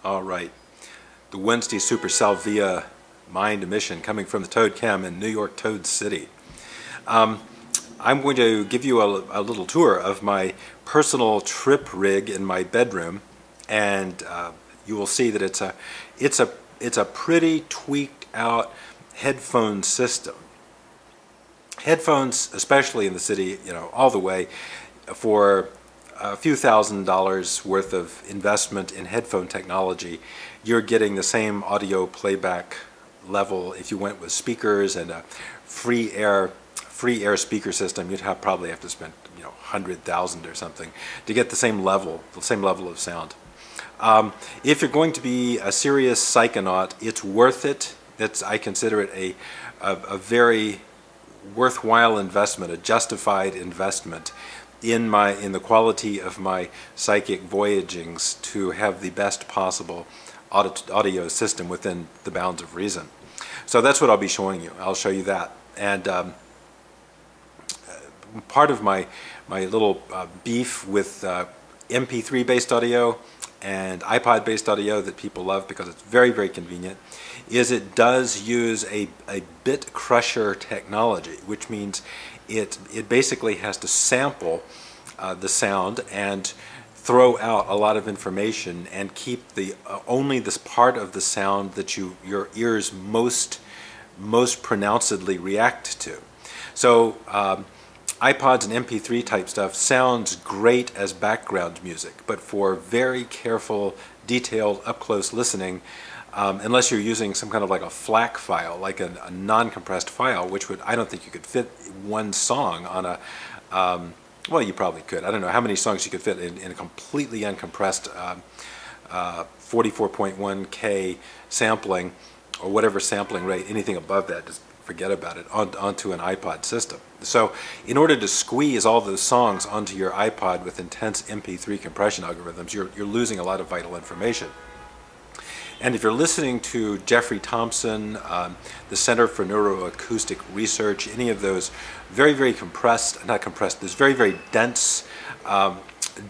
All right, the Wednesday Super Salvia Mind Emission coming from the Toad Cam in New York, Toad City. I'm going to give you a little tour of my personal trip rig in my bedroom, and you will see that it's a pretty tweaked out headphone system. Headphones, especially in the city, all the way, for a few $1,000s worth of investment in headphone technology, you're getting the same audio playback level if you went with speakers and a free air speaker system. You'd probably have to spend 100,000 or something to get the same level of sound. If you're going to be a serious psychonaut, it's worth it. I consider it a very worthwhile investment, a justified investment in the quality of my psychic voyagings to have the best possible audio system within the bounds of reason. So that's what I'll be showing you. I'll show you that. And part of my little beef with MP3 based audio and iPod based audio that people love because it's very, very convenient is it does use a bit crusher technology, which means it basically has to sample the sound and throw out a lot of information and keep only this part of the sound that your ears most pronouncedly react to. So iPods and MP3 type stuff sounds great as background music, but for very careful, detailed, up-close listening, unless you're using some kind of like a FLAC file, like a non-compressed file, which I don't think you could fit one song on a, well, you probably could. I don't know how many songs you could fit in a completely uncompressed 44.1K sampling, or whatever sampling rate, anything above that, just forget about it, onto an iPod system. So in order to squeeze all those songs onto your iPod with intense MP3 compression algorithms, you're losing a lot of vital information. And if you're listening to Jeffrey Thompson, the Center for Neuroacoustic Research, any of those very, very there's very, very dense,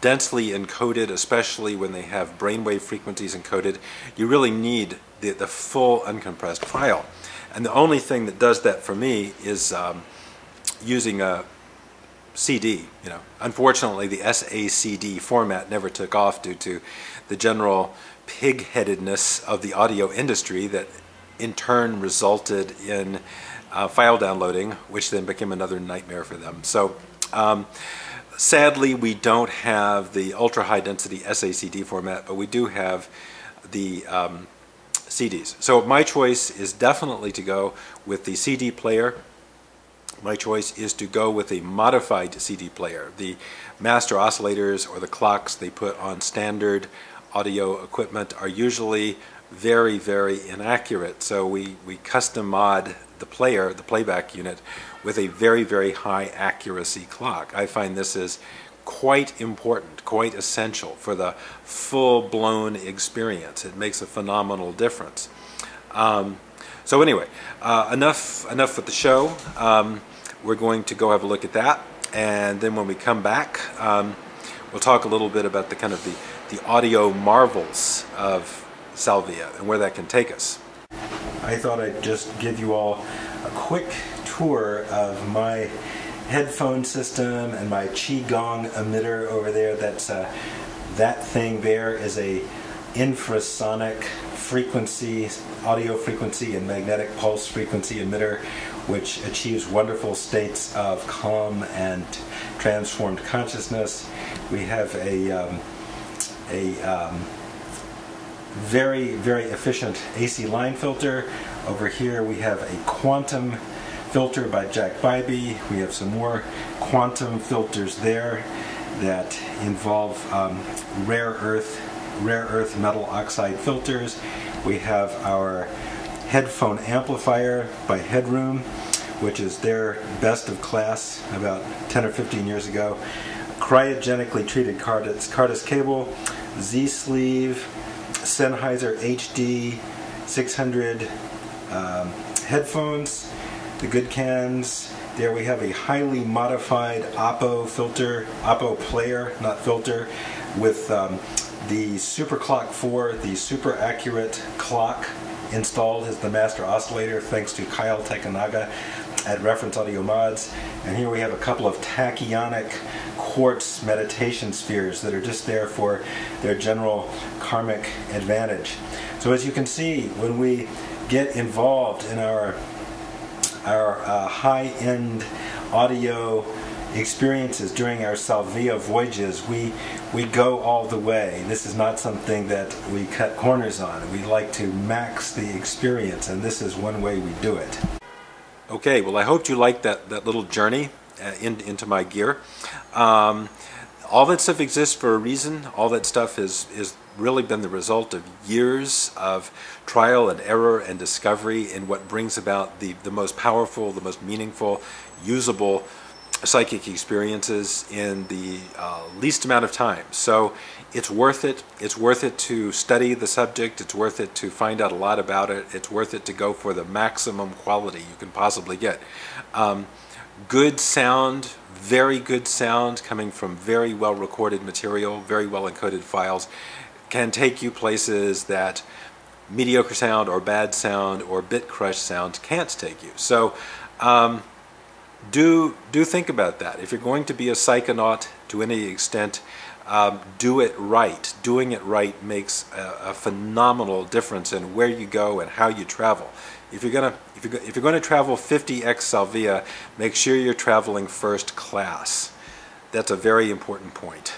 densely encoded, especially when they have brainwave frequencies encoded, you really need the full uncompressed file. And the only thing that does that for me is using a CD. Unfortunately, the SACD format never took off due to the general pig-headedness of the audio industry that in turn resulted in file downloading, which then became another nightmare for them. So sadly, we don't have the ultra-high density SACD format, but we do have the CDs. So my choice is definitely to go with the CD player. My choice is to go with a modified CD player. The master oscillators or the clocks they put on standard audio equipment are usually very, very inaccurate. So we custom mod the playback unit, with a very, very high accuracy clock. I find this is quite important, quite essential for the full-blown experience. It makes a phenomenal difference. So anyway, enough with the show. We're going to go have a look at that, and then when we come back, we'll talk a little bit about the kind of the audio marvels of salvia and where that can take us. I thought I'd just give you all a quick tour of my headphone system and my Qigong emitter over there. That thing there is a infrasonic frequency, audio frequency and magnetic pulse frequency emitter, which achieves wonderful states of calm and transformed consciousness. We have a very, very efficient AC line filter. Over here we have a quantum filter by Jack Bybee. We have some more quantum filters there that involve rare earth metal oxide filters. We have our headphone amplifier by Headroom, which is their best of class about 10 or 15 years ago. Cryogenically treated Cardus cable, Z-sleeve, Sennheiser HD 600 headphones, the good cans. There we have a highly modified Oppo filter, Oppo player, not filter, with the Super Clock 4, the super accurate clock installed as the master oscillator thanks to Kyle Takanaga at Reference Audio Mods. And here we have a couple of tachyonic quartz meditation spheres that are just there for their general karmic advantage. So as you can see, when we get involved in our high-end audio experiences during our salvia voyages, we go all the way. This is not something that we cut corners on. We like to max the experience, and this is one way we do it. Okay, well, I hope you liked that little journey into my gear. All that stuff exists for a reason. All that stuff is really been the result of years of trial and error and discovery in what brings about the most powerful, the most meaningful, usable psychic experiences in the least amount of time. So it's worth it. It's worth it to study the subject. It's worth it to find out a lot about it. It's worth it to go for the maximum quality you can possibly get. Good sound, very good sound coming from very well recorded material, very well encoded files, can take you places that mediocre sound or bad sound or bit crush sound can't take you. So do think about that. If you're going to be a psychonaut to any extent, do it right. Doing it right makes a phenomenal difference in where you go and how you travel. If you're going to travel 50x salvia, make sure you're traveling first class. That's a very important point.